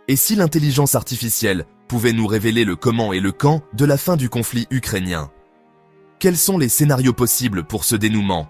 Et si l'intelligence artificielle pouvait nous révéler le comment et le quand de la fin du conflit ukrainien? Quels sont les scénarios possibles pour ce dénouement?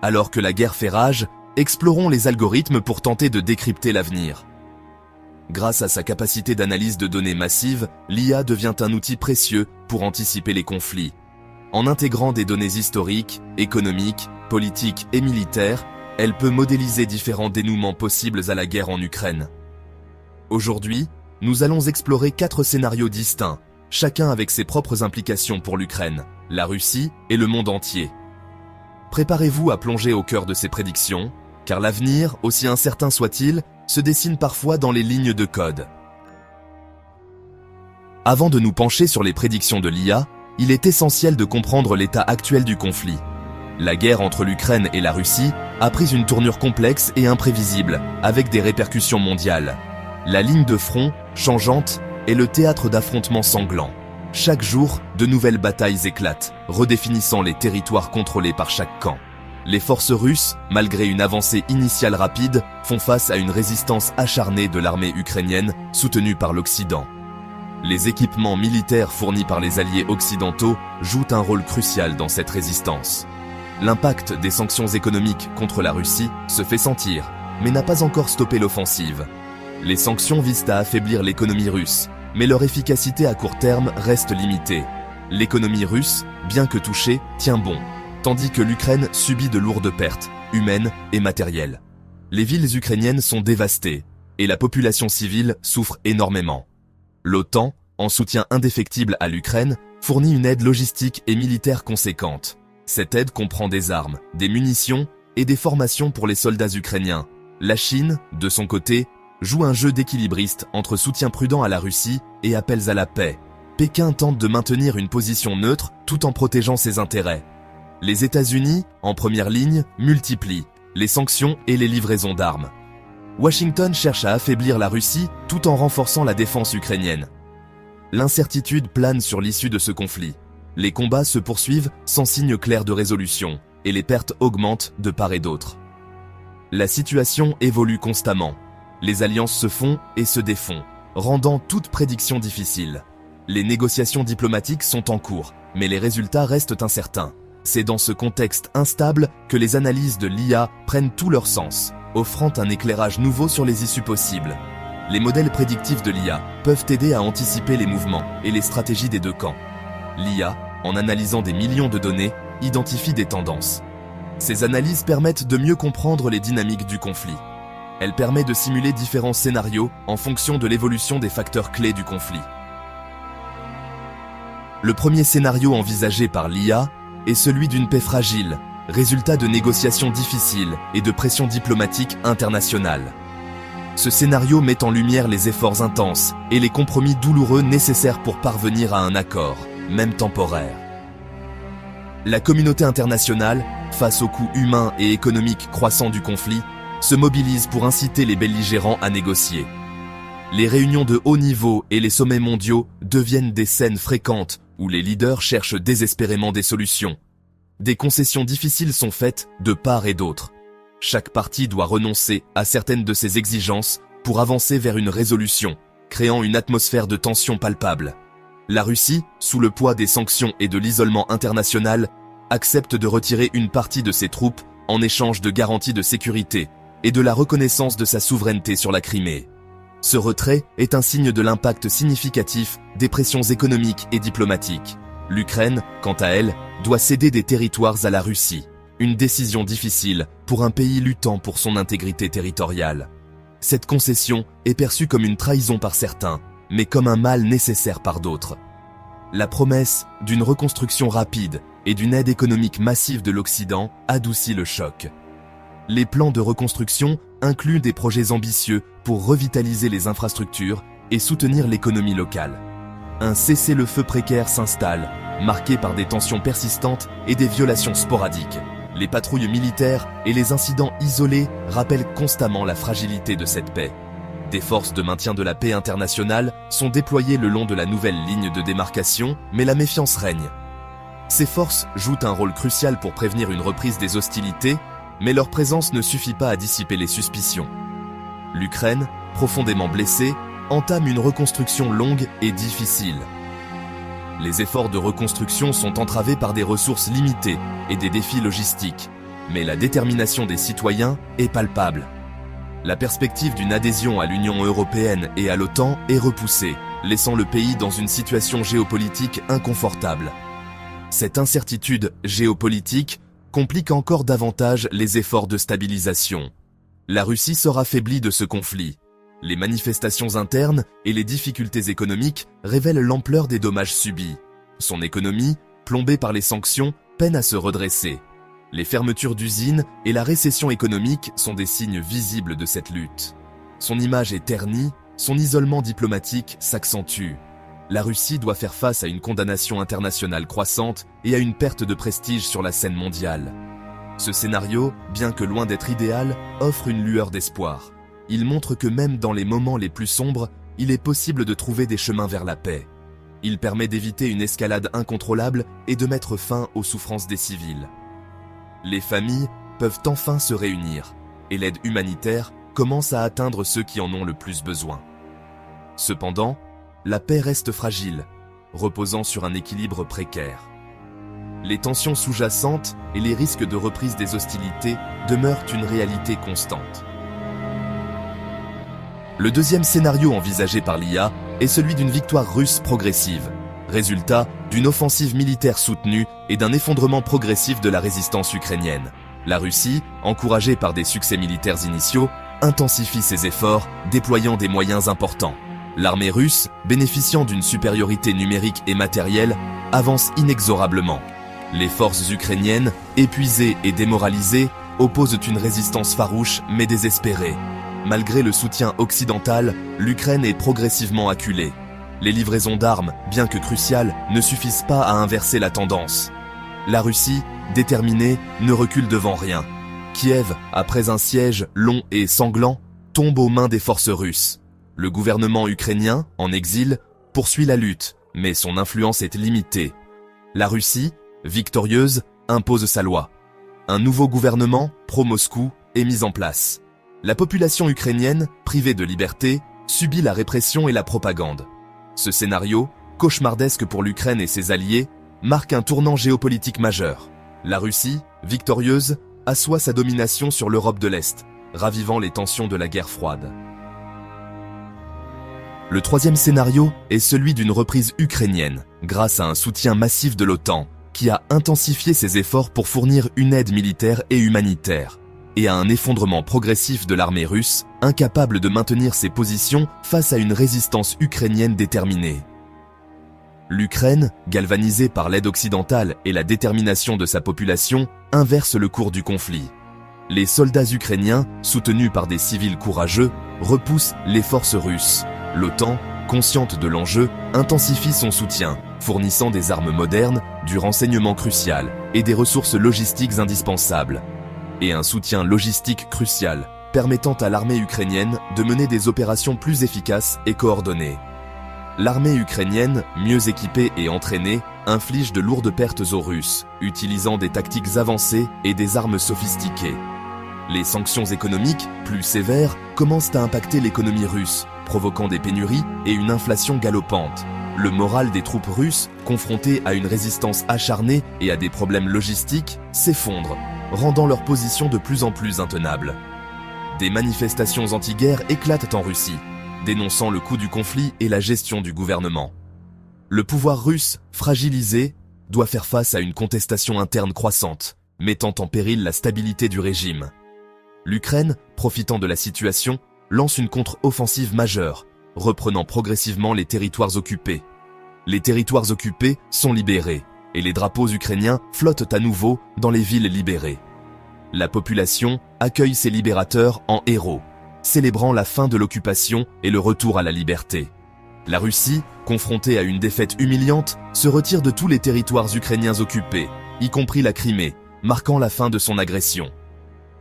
Alors que la guerre fait rage, explorons les algorithmes pour tenter de décrypter l'avenir. Grâce à sa capacité d'analyse de données massive, l'IA devient un outil précieux pour anticiper les conflits. En intégrant des données historiques, économiques, politiques et militaires, elle peut modéliser différents dénouements possibles à la guerre en Ukraine. Aujourd'hui, nous allons explorer 4 scénarios distincts, chacun avec ses propres implications pour l'Ukraine, la Russie et le monde entier. Préparez-vous à plonger au cœur de ces prédictions, car l'avenir, aussi incertain soit-il, se dessine parfois dans les lignes de code. Avant de nous pencher sur les prédictions de l'IA, il est essentiel de comprendre l'état actuel du conflit. La guerre entre l'Ukraine et la Russie a pris une tournure complexe et imprévisible, avec des répercussions mondiales. La ligne de front, changeante, est le théâtre d'affrontements sanglants. Chaque jour, de nouvelles batailles éclatent, redéfinissant les territoires contrôlés par chaque camp. Les forces russes, malgré une avancée initiale rapide, font face à une résistance acharnée de l'armée ukrainienne, soutenue par l'Occident. Les équipements militaires fournis par les alliés occidentaux jouent un rôle crucial dans cette résistance. L'impact des sanctions économiques contre la Russie se fait sentir, mais n'a pas encore stoppé l'offensive. Les sanctions visent à affaiblir l'économie russe, mais leur efficacité à court terme reste limitée. L'économie russe, bien que touchée, tient bon, tandis que l'Ukraine subit de lourdes pertes, humaines et matérielles. Les villes ukrainiennes sont dévastées, et la population civile souffre énormément. L'OTAN, en soutien indéfectible à l'Ukraine, fournit une aide logistique et militaire conséquente. Cette aide comprend des armes, des munitions et des formations pour les soldats ukrainiens. La Chine, de son côté, joue un jeu d'équilibriste entre soutien prudent à la Russie et appels à la paix. Pékin tente de maintenir une position neutre tout en protégeant ses intérêts. Les États-Unis, en première ligne, multiplient les sanctions et les livraisons d'armes. Washington cherche à affaiblir la Russie tout en renforçant la défense ukrainienne. L'incertitude plane sur l'issue de ce conflit. Les combats se poursuivent sans signe clair de résolution et les pertes augmentent de part et d'autre. La situation évolue constamment. Les alliances se font et se défont, rendant toute prédiction difficile. Les négociations diplomatiques sont en cours, mais les résultats restent incertains. C'est dans ce contexte instable que les analyses de l'IA prennent tout leur sens, offrant un éclairage nouveau sur les issues possibles. Les modèles prédictifs de l'IA peuvent aider à anticiper les mouvements et les stratégies des deux camps. L'IA, en analysant des millions de données, identifie des tendances. Ces analyses permettent de mieux comprendre les dynamiques du conflit. Elle permet de simuler différents scénarios en fonction de l'évolution des facteurs clés du conflit. Le premier scénario envisagé par l'IA est celui d'une paix fragile, résultat de négociations difficiles et de pression diplomatique internationale. Ce scénario met en lumière les efforts intenses et les compromis douloureux nécessaires pour parvenir à un accord, même temporaire. La communauté internationale, face aux coûts humains et économiques croissants du conflit, se mobilise pour inciter les belligérants à négocier. Les réunions de haut niveau et les sommets mondiaux deviennent des scènes fréquentes où les leaders cherchent désespérément des solutions. Des concessions difficiles sont faites de part et d'autre. Chaque partie doit renoncer à certaines de ses exigences pour avancer vers une résolution, créant une atmosphère de tension palpable. La Russie, sous le poids des sanctions et de l'isolement international, accepte de retirer une partie de ses troupes en échange de garanties de sécurité et de la reconnaissance de sa souveraineté sur la Crimée. Ce retrait est un signe de l'impact significatif des pressions économiques et diplomatiques. L'Ukraine, quant à elle, doit céder des territoires à la Russie. Une décision difficile pour un pays luttant pour son intégrité territoriale. Cette concession est perçue comme une trahison par certains, mais comme un mal nécessaire par d'autres. La promesse d'une reconstruction rapide et d'une aide économique massive de l'Occident adoucit le choc. Les plans de reconstruction incluent des projets ambitieux pour revitaliser les infrastructures et soutenir l'économie locale. Un cessez-le-feu précaire s'installe, marqué par des tensions persistantes et des violations sporadiques. Les patrouilles militaires et les incidents isolés rappellent constamment la fragilité de cette paix. Des forces de maintien de la paix internationale sont déployées le long de la nouvelle ligne de démarcation, mais la méfiance règne. Ces forces jouent un rôle crucial pour prévenir une reprise des hostilités, mais leur présence ne suffit pas à dissiper les suspicions. L'Ukraine, profondément blessée, entame une reconstruction longue et difficile. Les efforts de reconstruction sont entravés par des ressources limitées et des défis logistiques, mais la détermination des citoyens est palpable. La perspective d'une adhésion à l'Union européenne et à l'OTAN est repoussée, laissant le pays dans une situation géopolitique inconfortable. Cette incertitude géopolitique complique encore davantage les efforts de stabilisation. La Russie sort affaiblie de ce conflit. Les manifestations internes et les difficultés économiques révèlent l'ampleur des dommages subis. Son économie, plombée par les sanctions, peine à se redresser. Les fermetures d'usines et la récession économique sont des signes visibles de cette lutte. Son image est ternie, son isolement diplomatique s'accentue. La Russie doit faire face à une condamnation internationale croissante et à une perte de prestige sur la scène mondiale. Ce scénario, bien que loin d'être idéal, offre une lueur d'espoir. Il montre que même dans les moments les plus sombres, il est possible de trouver des chemins vers la paix. Il permet d'éviter une escalade incontrôlable et de mettre fin aux souffrances des civils. Les familles peuvent enfin se réunir, et l'aide humanitaire commence à atteindre ceux qui en ont le plus besoin. Cependant, la paix reste fragile, reposant sur un équilibre précaire. Les tensions sous-jacentes et les risques de reprise des hostilités demeurent une réalité constante. Le deuxième scénario envisagé par l'IA est celui d'une victoire russe progressive, résultat d'une offensive militaire soutenue et d'un effondrement progressif de la résistance ukrainienne. La Russie, encouragée par des succès militaires initiaux, intensifie ses efforts, déployant des moyens importants. L'armée russe, bénéficiant d'une supériorité numérique et matérielle, avance inexorablement. Les forces ukrainiennes, épuisées et démoralisées, opposent une résistance farouche mais désespérée. Malgré le soutien occidental, l'Ukraine est progressivement acculée. Les livraisons d'armes, bien que cruciales, ne suffisent pas à inverser la tendance. La Russie, déterminée, ne recule devant rien. Kiev, après un siège long et sanglant, tombe aux mains des forces russes. Le gouvernement ukrainien, en exil, poursuit la lutte, mais son influence est limitée. La Russie, victorieuse, impose sa loi. Un nouveau gouvernement, pro-Moscou, est mis en place. La population ukrainienne, privée de liberté, subit la répression et la propagande. Ce scénario, cauchemardesque pour l'Ukraine et ses alliés, marque un tournant géopolitique majeur. La Russie, victorieuse, assoit sa domination sur l'Europe de l'Est, ravivant les tensions de la guerre froide. Le troisième scénario est celui d'une reprise ukrainienne, grâce à un soutien massif de l'OTAN, qui a intensifié ses efforts pour fournir une aide militaire et humanitaire, et à un effondrement progressif de l'armée russe, incapable de maintenir ses positions face à une résistance ukrainienne déterminée. L'Ukraine, galvanisée par l'aide occidentale et la détermination de sa population, inverse le cours du conflit. Les soldats ukrainiens, soutenus par des civils courageux, repoussent les forces russes. L'OTAN, consciente de l'enjeu, intensifie son soutien, fournissant des armes modernes, du renseignement crucial et des ressources logistiques indispensables. Et un soutien logistique crucial, permettant à l'armée ukrainienne de mener des opérations plus efficaces et coordonnées. L'armée ukrainienne, mieux équipée et entraînée, inflige de lourdes pertes aux Russes, utilisant des tactiques avancées et des armes sophistiquées. Les sanctions économiques, plus sévères, commencent à impacter l'économie russe, provoquant des pénuries et une inflation galopante. Le moral des troupes russes, confrontées à une résistance acharnée et à des problèmes logistiques, s'effondre, rendant leur position de plus en plus intenable. Des manifestations anti-guerre éclatent en Russie, dénonçant le coût du conflit et la gestion du gouvernement. Le pouvoir russe, fragilisé, doit faire face à une contestation interne croissante, mettant en péril la stabilité du régime. L'Ukraine, profitant de la situation, lance une contre-offensive majeure, reprenant progressivement les territoires occupés. Les territoires occupés sont libérés, et les drapeaux ukrainiens flottent à nouveau dans les villes libérées. La population accueille ces libérateurs en héros, célébrant la fin de l'occupation et le retour à la liberté. La Russie, confrontée à une défaite humiliante, se retire de tous les territoires ukrainiens occupés, y compris la Crimée, marquant la fin de son agression.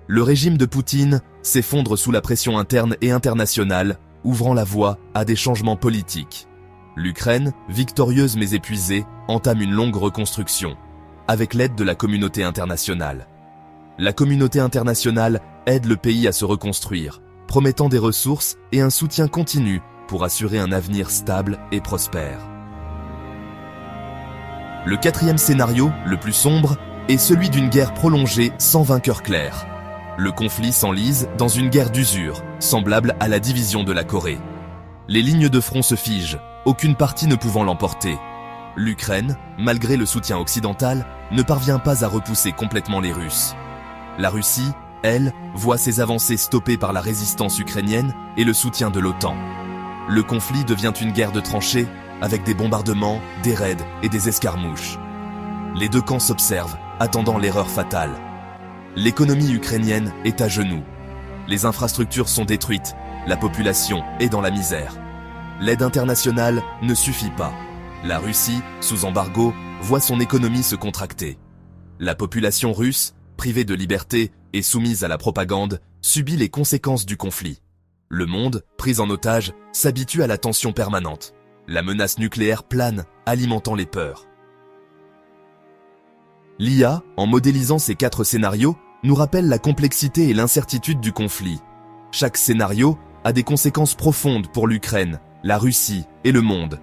Le régime de Poutine s'effondre sous la pression interne et internationale, ouvrant la voie à des changements politiques. L'Ukraine, victorieuse mais épuisée, entame une longue reconstruction, avec l'aide de la communauté internationale. La communauté internationale aide le pays à se reconstruire, promettant des ressources et un soutien continu pour assurer un avenir stable et prospère. Le quatrième scénario, le plus sombre, est celui d'une guerre prolongée sans vainqueur clair. Le conflit s'enlise dans une guerre d'usure, semblable à la division de la Corée. Les lignes de front se figent, aucune partie ne pouvant l'emporter. L'Ukraine, malgré le soutien occidental, ne parvient pas à repousser complètement les Russes. La Russie, elle, voit ses avancées stoppées par la résistance ukrainienne et le soutien de l'OTAN. Le conflit devient une guerre de tranchées, avec des bombardements, des raids et des escarmouches. Les deux camps s'observent, attendant l'erreur fatale. L'économie ukrainienne est à genoux. Les infrastructures sont détruites, la population est dans la misère. L'aide internationale ne suffit pas. La Russie, sous embargo, voit son économie se contracter. La population russe, privée de liberté et soumise à la propagande, subit les conséquences du conflit. Le monde, pris en otage, s'habitue à la tension permanente. La menace nucléaire plane, alimentant les peurs. L'IA, en modélisant ces 4 scénarios, nous rappelle la complexité et l'incertitude du conflit. Chaque scénario a des conséquences profondes pour l'Ukraine, la Russie et le monde.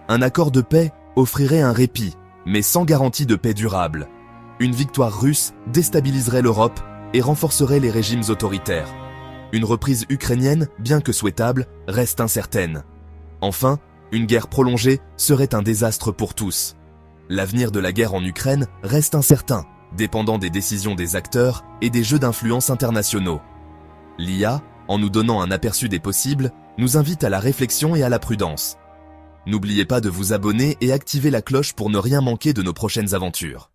Un accord de paix offrirait un répit, mais sans garantie de paix durable. Une victoire russe déstabiliserait l'Europe et renforcerait les régimes autoritaires. Une reprise ukrainienne, bien que souhaitable, reste incertaine. Enfin, une guerre prolongée serait un désastre pour tous. L'avenir de la guerre en Ukraine reste incertain, dépendant des décisions des acteurs et des jeux d'influence internationaux. L'IA, en nous donnant un aperçu des possibles, nous invite à la réflexion et à la prudence. N'oubliez pas de vous abonner et activer la cloche pour ne rien manquer de nos prochaines aventures.